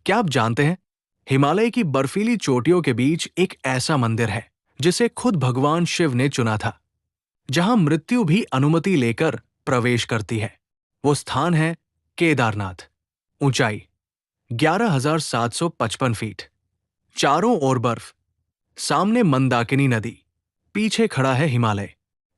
क्या आप जानते हैं, हिमालय की बर्फीली चोटियों के बीच एक ऐसा मंदिर है जिसे खुद भगवान शिव ने चुना था, जहां मृत्यु भी अनुमति लेकर प्रवेश करती है। वो स्थान है केदारनाथ। ऊंचाई 11,755 फीट, चारों ओर बर्फ, सामने मंदाकिनी नदी, पीछे खड़ा है हिमालय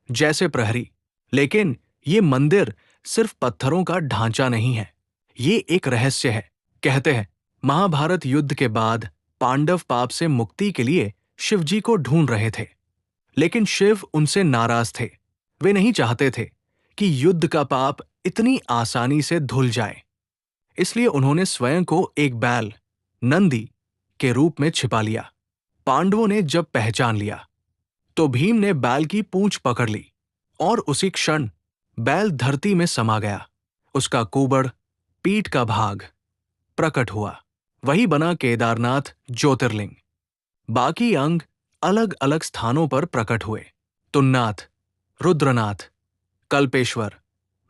जैसे प्रहरी। लेकिन ये मंदिर सिर्फ पत्थरों का ढांचा नहीं है, ये एक रहस्य है। कहते हैं महाभारत युद्ध के बाद पांडव पाप से मुक्ति के लिए शिवजी को ढूंढ रहे थे, लेकिन शिव उनसे नाराज थे। वे नहीं चाहते थे कि युद्ध का पाप इतनी आसानी से धुल जाए, इसलिए उन्होंने स्वयं को एक बैल, नंदी, के रूप में छिपा लिया। पांडवों ने जब पहचान लिया तो भीम ने बैल की पूंछ पकड़ ली और उसी क्षण बैल धरती में समा गया। उसका कुबड़, पीठ का भाग प्रकट हुआ। वही बना केदारनाथ ज्योतिर्लिंग। बाकी अंग अलग अलग स्थानों पर प्रकट हुए। तुन्नाथ, रुद्रनाथ, कल्पेश्वर,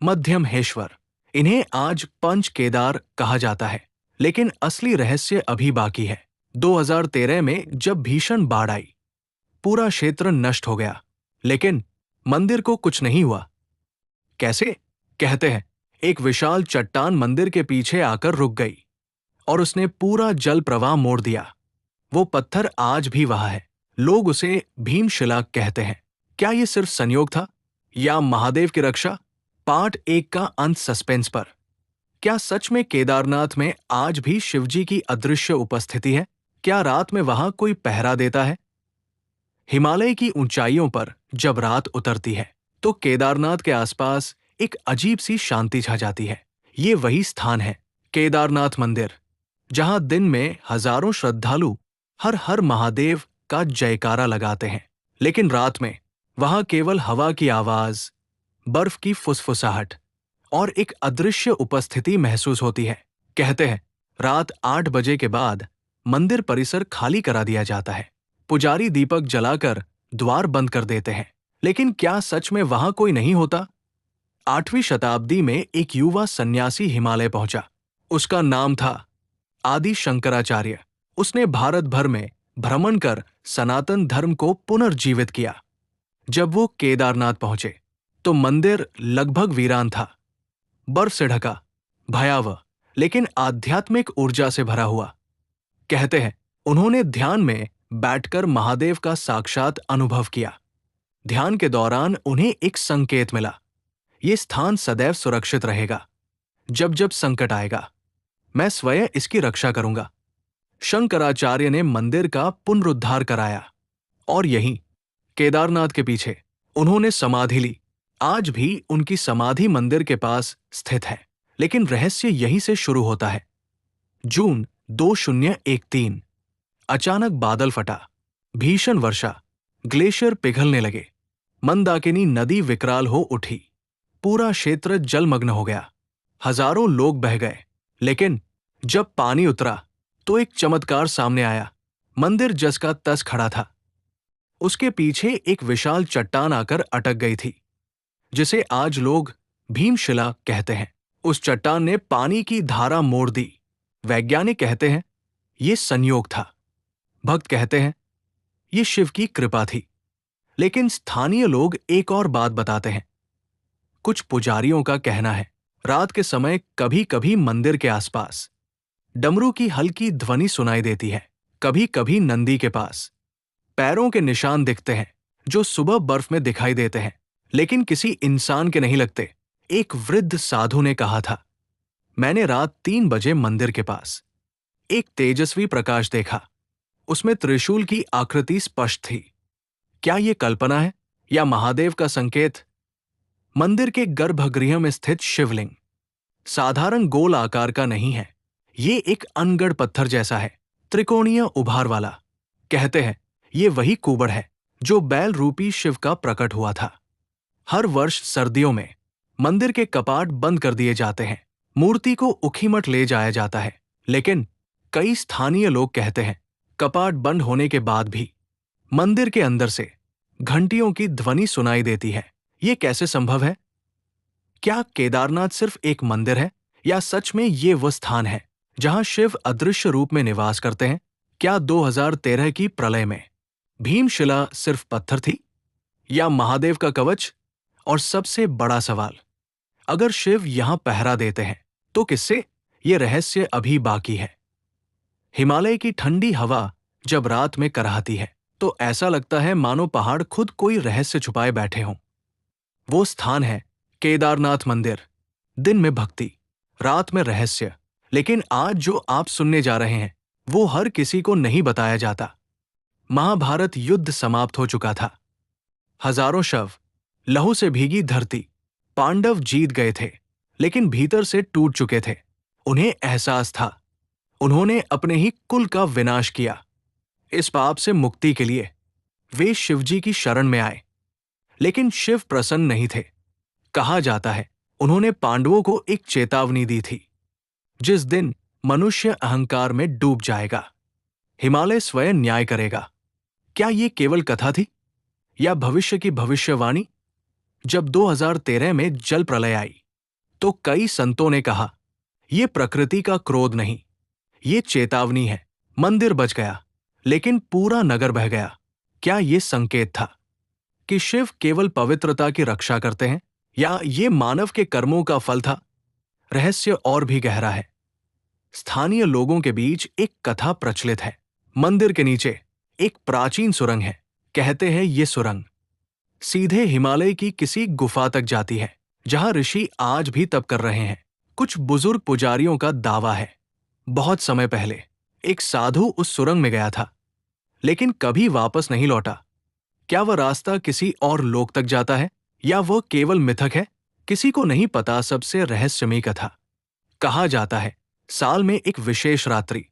मध्यमहेश्वर। इन्हें आज पंच केदार कहा जाता है। लेकिन असली रहस्य अभी बाकी है। 2013 में जब भीषण बाढ़ आई, पूरा क्षेत्र नष्ट हो गया, लेकिन मंदिर को कुछ नहीं हुआ। कैसे? कहते हैं एक विशाल चट्टान मंदिर के पीछे आकर रुक गई और उसने पूरा जल प्रवाह मोड़ दिया। वो पत्थर आज भी वहां है। लोग उसे भीमशिला कहते हैं। क्या ये सिर्फ संयोग था या महादेव की रक्षा? पार्ट 1 का अंत सस्पेंस पर। क्या सच में केदारनाथ में आज भी शिवजी की अदृश्य उपस्थिति है? क्या रात में वहां कोई पहरा देता है? हिमालय की ऊंचाइयों पर जब रात उतरती है तो केदारनाथ के आसपास एक अजीब सी शांति छा जाती है। ये वही स्थान है, केदारनाथ मंदिर, जहां दिन में हजारों श्रद्धालु हर हर महादेव का जयकारा लगाते हैं, लेकिन रात में वहां केवल हवा की आवाज, बर्फ की फुसफुसाहट और एक अदृश्य उपस्थिति महसूस होती है। कहते हैं रात 8 बजे के बाद मंदिर परिसर खाली करा दिया जाता है। पुजारी दीपक जलाकर द्वार बंद कर देते हैं। लेकिन क्या सच में वहां कोई नहीं होता? 8वीं शताब्दी में एक युवा सन्यासी हिमालय पहुंचा। उसका नाम था आदि शंकराचार्य। उसने भारत भर में भ्रमण कर सनातन धर्म को पुनर्जीवित किया। जब वो केदारनाथ पहुंचे तो मंदिर लगभग वीरान था, बर्फ से ढका, भयावह, लेकिन आध्यात्मिक ऊर्जा से भरा हुआ। कहते हैं उन्होंने ध्यान में बैठकर महादेव का साक्षात अनुभव किया। ध्यान के दौरान उन्हें एक संकेत मिला, ये स्थान सदैव सुरक्षित रहेगा। जब जब संकट आएगा, मैं स्वयं इसकी रक्षा करूंगा। शंकराचार्य ने मंदिर का पुनरुद्धार कराया और यहीं केदारनाथ के पीछे उन्होंने समाधि ली। आज भी उनकी समाधि मंदिर के पास स्थित है। लेकिन रहस्य यहीं से शुरू होता है। जून 2013 अचानक बादल फटा, भीषण वर्षा, ग्लेशियर पिघलने लगे, मंदाकिनी नदी विकराल हो उठी, पूरा क्षेत्र जलमग्न हो गया, हजारों लोग बह गए। लेकिन जब पानी उतरा तो एक चमत्कार सामने आया। मंदिर जस का तस खड़ा था। उसके पीछे एक विशाल चट्टान आकर अटक गई थी, जिसे आज लोग भीमशिला कहते हैं। उस चट्टान ने पानी की धारा मोड़ दी। वैज्ञानिक कहते हैं ये संयोग था, भक्त कहते हैं ये शिव की कृपा थी। लेकिन स्थानीय लोग एक और बात बताते हैं। कुछ पुजारियों का कहना है रात के समय कभी कभी मंदिर के आसपास डमरू की हल्की ध्वनि सुनाई देती है। कभी कभी नंदी के पास पैरों के निशान दिखते हैं, जो सुबह बर्फ में दिखाई देते हैं, लेकिन किसी इंसान के नहीं लगते। एक वृद्ध साधु ने कहा था, मैंने रात 3 बजे मंदिर के पास एक तेजस्वी प्रकाश देखा। उसमें त्रिशूल की आकृति स्पष्ट थी। क्या यह कल्पना है या महादेव का संकेत? मंदिर के गर्भगृह में स्थित शिवलिंग साधारण गोल आकार का नहीं है। ये एक अनगढ़ पत्थर जैसा है, त्रिकोणीय उभार वाला। कहते हैं ये वही कुबड़ है जो बैल रूपी शिव का प्रकट हुआ था। हर वर्ष सर्दियों में मंदिर के कपाट बंद कर दिए जाते हैं, मूर्ति को ऊखीमठ ले जाया जाता है। लेकिन कई स्थानीय लोग कहते हैं कपाट बंद होने के बाद भी मंदिर के अंदर से घंटियों की ध्वनि सुनाई देती है। ये कैसे संभव है? क्या केदारनाथ सिर्फ एक मंदिर है या सच में ये वो स्थान है जहां शिव अदृश्य रूप में निवास करते हैं। क्या 2013 की प्रलय में भीमशिला सिर्फ पत्थर थी या महादेव का कवच? और सबसे बड़ा सवाल, अगर शिव यहां पहरा देते हैं तो किससे? ये रहस्य अभी बाकी है। हिमालय की ठंडी हवा जब रात में कराहती है तो ऐसा लगता है मानो पहाड़ खुद कोई रहस्य छुपाए बैठे हों। वो स्थान है केदारनाथ मंदिर। दिन में भक्ति, रात में रहस्य। लेकिन आज जो आप सुनने जा रहे हैं वो हर किसी को नहीं बताया जाता। महाभारत युद्ध समाप्त हो चुका था। हजारों शव, लहू से भीगी धरती। पांडव जीत गए थे लेकिन भीतर से टूट चुके थे। उन्हें एहसास था उन्होंने अपने ही कुल का विनाश किया। इस पाप से मुक्ति के लिए वे शिवजी की शरण में आए। लेकिन शिव प्रसन्न नहीं थे। कहा जाता है उन्होंने पांडवों को एक चेतावनी दी थी, जिस दिन मनुष्य अहंकार में डूब जाएगा, हिमालय स्वयं न्याय करेगा। क्या ये केवल कथा थी या भविष्य की भविष्यवाणी? जब 2013 में जल प्रलय आई तो कई संतों ने कहा, यह प्रकृति का क्रोध नहीं, ये चेतावनी है। मंदिर बच गया लेकिन पूरा नगर बह गया। क्या ये संकेत था कि शिव केवल पवित्रता की रक्षा करते हैं या ये मानव के कर्मों का फल था? रहस्य और भी गहरा है। स्थानीय लोगों के बीच एक कथा प्रचलित है। मंदिर के नीचे एक प्राचीन सुरंग है। कहते हैं ये सुरंग सीधे हिमालय की किसी गुफा तक जाती है, जहां ऋषि आज भी तप कर रहे हैं। कुछ बुजुर्ग पुजारियों का दावा है बहुत समय पहले एक साधु उस सुरंग में गया था लेकिन कभी वापस नहीं लौटा। क्या वह रास्ता किसी और लोक तक जाता है या वह केवल मिथक है? किसी को नहीं पता। सबसे रहस्यमयी कथा, कहा जाता है साल में एक विशेष रात्रि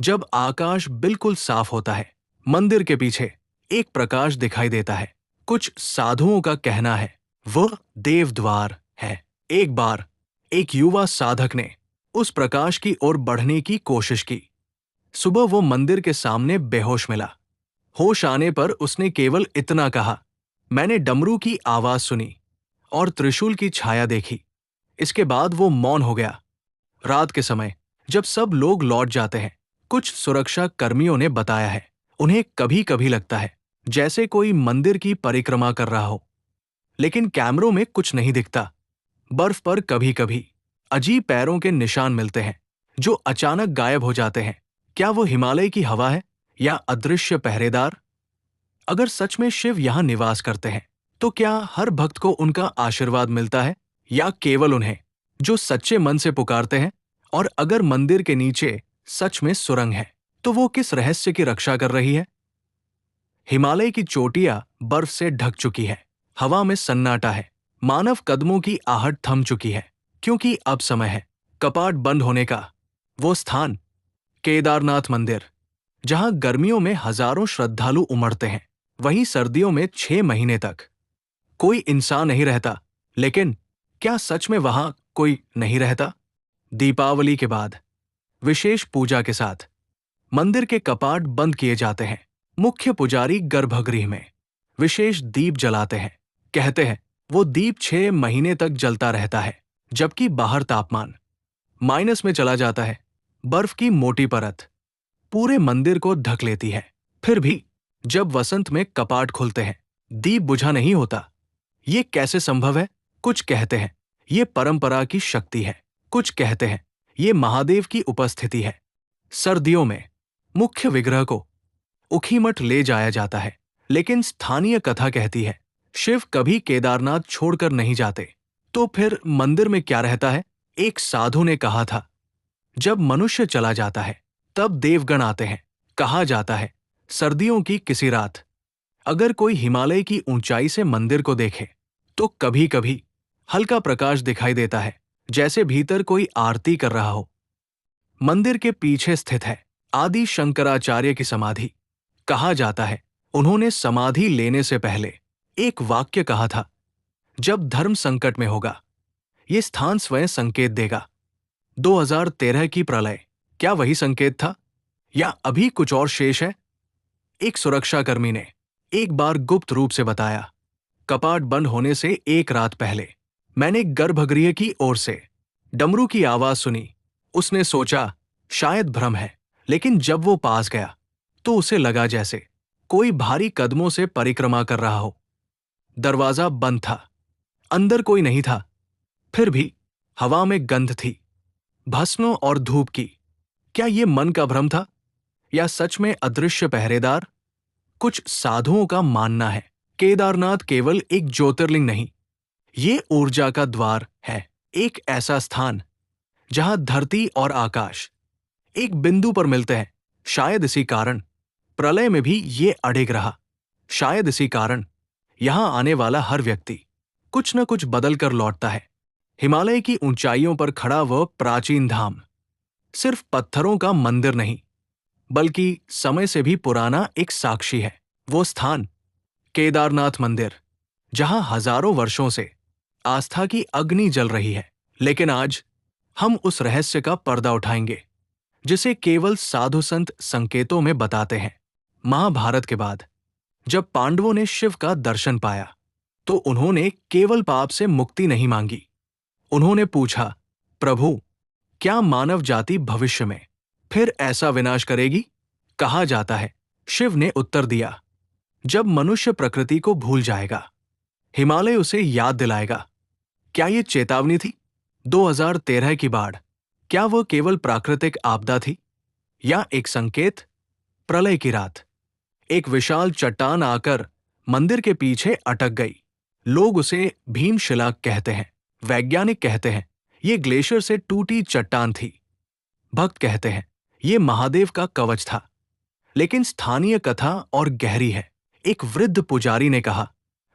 जब आकाश बिल्कुल साफ होता है, मंदिर के पीछे एक प्रकाश दिखाई देता है। कुछ साधुओं का कहना है वह देवद्वार है। एक बार एक युवा साधक ने उस प्रकाश की ओर बढ़ने की कोशिश की। सुबह वो मंदिर के सामने बेहोश मिला। होश आने पर उसने केवल इतना कहा, मैंने डमरू की आवाज सुनी और त्रिशूल की छाया देखी। इसके बाद वो मौन हो गया। रात के समय जब सब लोग लौट जाते हैं, कुछ सुरक्षा कर्मियों ने बताया है उन्हें कभी कभी लगता है जैसे कोई मंदिर की परिक्रमा कर रहा हो, लेकिन कैमरों में कुछ नहीं दिखता। बर्फ पर कभी कभी अजीब पैरों के निशान मिलते हैं जो अचानक गायब हो जाते हैं। क्या वो हिमालय की हवा है या अदृश्य पहरेदार? अगर सच में शिव यहां निवास करते हैं तो क्या हर भक्त को उनका आशीर्वाद मिलता है या केवल उन्हें जो सच्चे मन से पुकारते हैं? और अगर मंदिर के नीचे सच में सुरंग है तो वो किस रहस्य की रक्षा कर रही है? हिमालय की चोटियां बर्फ से ढक चुकी है। हवा में सन्नाटा है। मानव कदमों की आहट थम चुकी है क्योंकि अब समय है कपाट बंद होने का। वो स्थान केदारनाथ मंदिर, जहां गर्मियों में हजारों श्रद्धालु उमड़ते हैं, वहीं सर्दियों में 6 महीने तक कोई इंसान नहीं रहता। लेकिन क्या सच में वहां कोई नहीं रहता? दीपावली के बाद विशेष पूजा के साथ मंदिर के कपाट बंद किए जाते हैं। मुख्य पुजारी गर्भगृह में विशेष दीप जलाते हैं। कहते हैं वो दीप 6 महीने तक जलता रहता है, जबकि बाहर तापमान माइनस में चला जाता है। बर्फ की मोटी परत पूरे मंदिर को ढक लेती है। फिर भी जब वसंत में कपाट खुलते हैं, दीप बुझा नहीं होता। ये कैसे संभव है? कुछ कहते हैं ये परंपरा की शक्ति है, कुछ कहते हैं ये महादेव की उपस्थिति है। सर्दियों में मुख्य विग्रह को उखीमठ ले जाया जाता है, लेकिन स्थानीय कथा कहती है शिव कभी केदारनाथ छोड़कर नहीं जाते। तो फिर मंदिर में क्या रहता है? एक साधु ने कहा था, जब मनुष्य चला जाता है तब देवगण आते हैं। कहा जाता है सर्दियों की किसी रात अगर कोई हिमालय की ऊंचाई से मंदिर को देखे तो कभी कभी हल्का प्रकाश दिखाई देता है, जैसे भीतर कोई आरती कर रहा हो। मंदिर के पीछे स्थित है आदि शंकराचार्य की समाधि। कहा जाता है उन्होंने समाधि लेने से पहले एक वाक्य कहा था, जब धर्म संकट में होगा ये स्थान स्वयं संकेत देगा। 2013 की प्रलय क्या वही संकेत था या अभी कुछ और शेष है? एक सुरक्षाकर्मी ने एक बार गुप्त रूप से बताया, कपाट बंद होने से एक रात पहले मैंने गर्भगृह की ओर से डमरू की आवाज सुनी। उसने सोचा शायद भ्रम है, लेकिन जब वो पास गया तो उसे लगा जैसे कोई भारी कदमों से परिक्रमा कर रहा हो। दरवाजा बंद था, अंदर कोई नहीं था। फिर भी हवा में गंध थी, भस्म और धूप की। क्या ये मन का भ्रम था या सच में अदृश्य पहरेदार? कुछ साधुओं का मानना है केदारनाथ केवल एक ज्योतिर्लिंग नहीं, ये ऊर्जा का द्वार है, एक ऐसा स्थान जहां धरती और आकाश एक बिंदु पर मिलते हैं। शायद इसी कारण प्रलय में भी ये अड़िग रहा। शायद इसी कारण यहां आने वाला हर व्यक्ति कुछ न कुछ बदल कर लौटता है। हिमालय की ऊंचाइयों पर खड़ा वह प्राचीन धाम सिर्फ पत्थरों का मंदिर नहीं, बल्कि समय से भी पुराना एक साक्षी है। वो स्थान केदारनाथ मंदिर, जहां हजारों वर्षों से आस्था की अग्नि जल रही है। लेकिन आज हम उस रहस्य का पर्दा उठाएंगे जिसे केवल साधु संत संकेतों में बताते हैं। महाभारत के बाद जब पांडवों ने शिव का दर्शन पाया तो उन्होंने केवल पाप से मुक्ति नहीं मांगी। उन्होंने पूछा, प्रभु, क्या मानव जाति भविष्य में फिर ऐसा विनाश करेगी? कहा जाता है, शिव ने उत्तर दिया, जब मनुष्य प्रकृति को भूल जाएगा, हिमालय उसे याद दिलाएगा। क्या ये चेतावनी थी? 2013 की बाढ़, क्या वह केवल प्राकृतिक आपदा थी या एक संकेत? प्रलय की रात एक विशाल चट्टान आकर मंदिर के पीछे अटक गई। लोग उसे भीमशिला कहते हैं, वैज्ञानिक कहते हैं ये ग्लेशियर से टूटी चट्टान थी, भक्त कहते हैं ये महादेव का कवच था। लेकिन स्थानीय कथा और गहरी है। एक वृद्ध पुजारी ने कहा,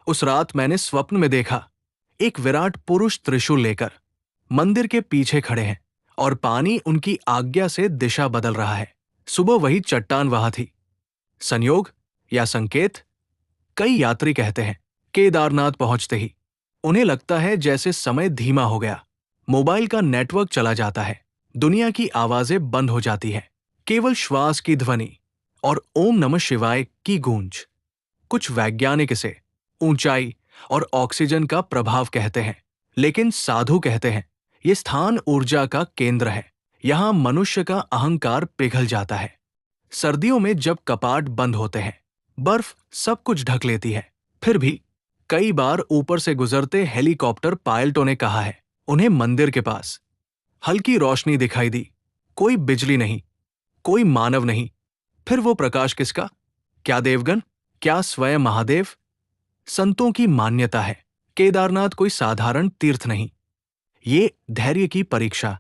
उस रात मैंने स्वप्न में देखा एक विराट पुरुष त्रिशूल लेकर मंदिर के पीछे खड़े हैं और पानी उनकी आज्ञा से दिशा बदल रहा है। सुबह वही चट्टान वहां थी। संयोग या संकेत? कई यात्री कहते हैं केदारनाथ पहुंचते ही उन्हें लगता है जैसे समय धीमा हो गया, मोबाइल का नेटवर्क चला जाता है, दुनिया की आवाजें बंद हो जाती है, केवल श्वास की ध्वनि और ओम नमः शिवाय की गूंज। कुछ वैज्ञानिक इसे ऊंचाई और ऑक्सीजन का प्रभाव कहते हैं, लेकिन साधु कहते हैं ये स्थान ऊर्जा का केंद्र है। यहां मनुष्य का अहंकार पिघल जाता है। सर्दियों में जब कपाट बंद होते हैं, बर्फ सब कुछ ढक लेती है। फिर भी कई बार ऊपर से गुजरते हेलीकॉप्टर पायलटों ने कहा है उन्हें मंदिर के पास हल्की रोशनी दिखाई दी। कोई बिजली नहीं, कोई मानव नहीं। फिर वो प्रकाश किसका? क्या देवगन? क्या स्वयं महादेव? संतों की मान्यता है केदारनाथ कोई साधारण तीर्थ नहीं, ये धैर्य की परीक्षा।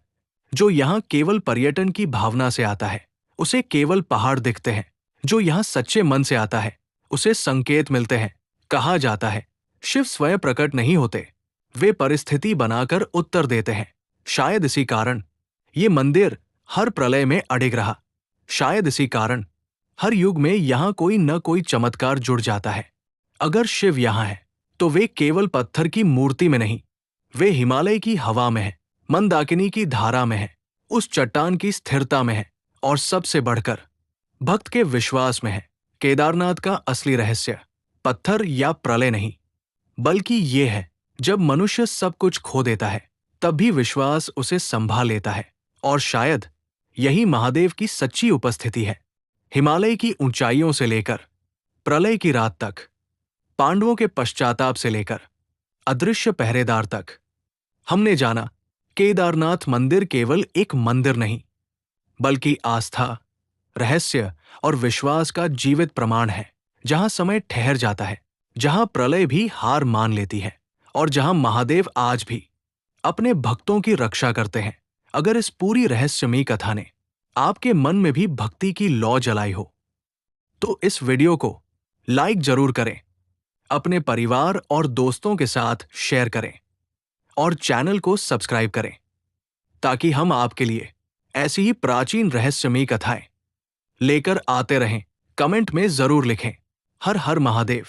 जो यहां केवल पर्यटन की भावना से आता है उसे केवल पहाड़ दिखते हैं, जो यहां सच्चे मन से आता है उसे संकेत मिलते हैं। कहा जाता है शिव स्वयं प्रकट नहीं होते, वे परिस्थिति बनाकर उत्तर देते हैं। शायद इसी कारण ये मंदिर हर प्रलय में अडिग रहा। शायद इसी कारण हर युग में यहां कोई न कोई चमत्कार जुड़ जाता है। अगर शिव यहां है तो वे केवल पत्थर की मूर्ति में नहीं, वे हिमालय की हवा में है, मंदाकिनी की धारा में है, उस चट्टान की स्थिरता में है और सबसे बढ़कर भक्त के विश्वास में है। केदारनाथ का असली रहस्य पत्थर या प्रलय नहीं, बल्कि ये है जब मनुष्य सब कुछ खो देता है तब भी विश्वास उसे संभाल लेता है। और शायद यही महादेव की सच्ची उपस्थिति है। हिमालय की ऊंचाइयों से लेकर प्रलय की रात तक, पांडवों के पश्चाताप से लेकर अदृश्य पहरेदार तक, हमने जाना केदारनाथ मंदिर केवल एक मंदिर नहीं, बल्कि आस्था, रहस्य और विश्वास का जीवित प्रमाण है। जहां समय ठहर जाता है, जहां प्रलय भी हार मान लेती है और जहां महादेव आज भी अपने भक्तों की रक्षा करते हैं। अगर इस पूरी रहस्यमयी कथा ने आपके मन में भी भक्ति की लौ जलाई हो तो इस वीडियो को लाइक जरूर करें, अपने परिवार और दोस्तों के साथ शेयर करें और चैनल को सब्सक्राइब करें ताकि हम आपके लिए ऐसी ही प्राचीन रहस्यमयी कथाएं लेकर आते रहें। कमेंट में जरूर लिखें हर हर महादेव,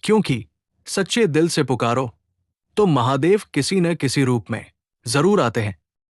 क्योंकि सच्चे दिल से पुकारो तो महादेव किसी न किसी रूप में जरूर आते हैं।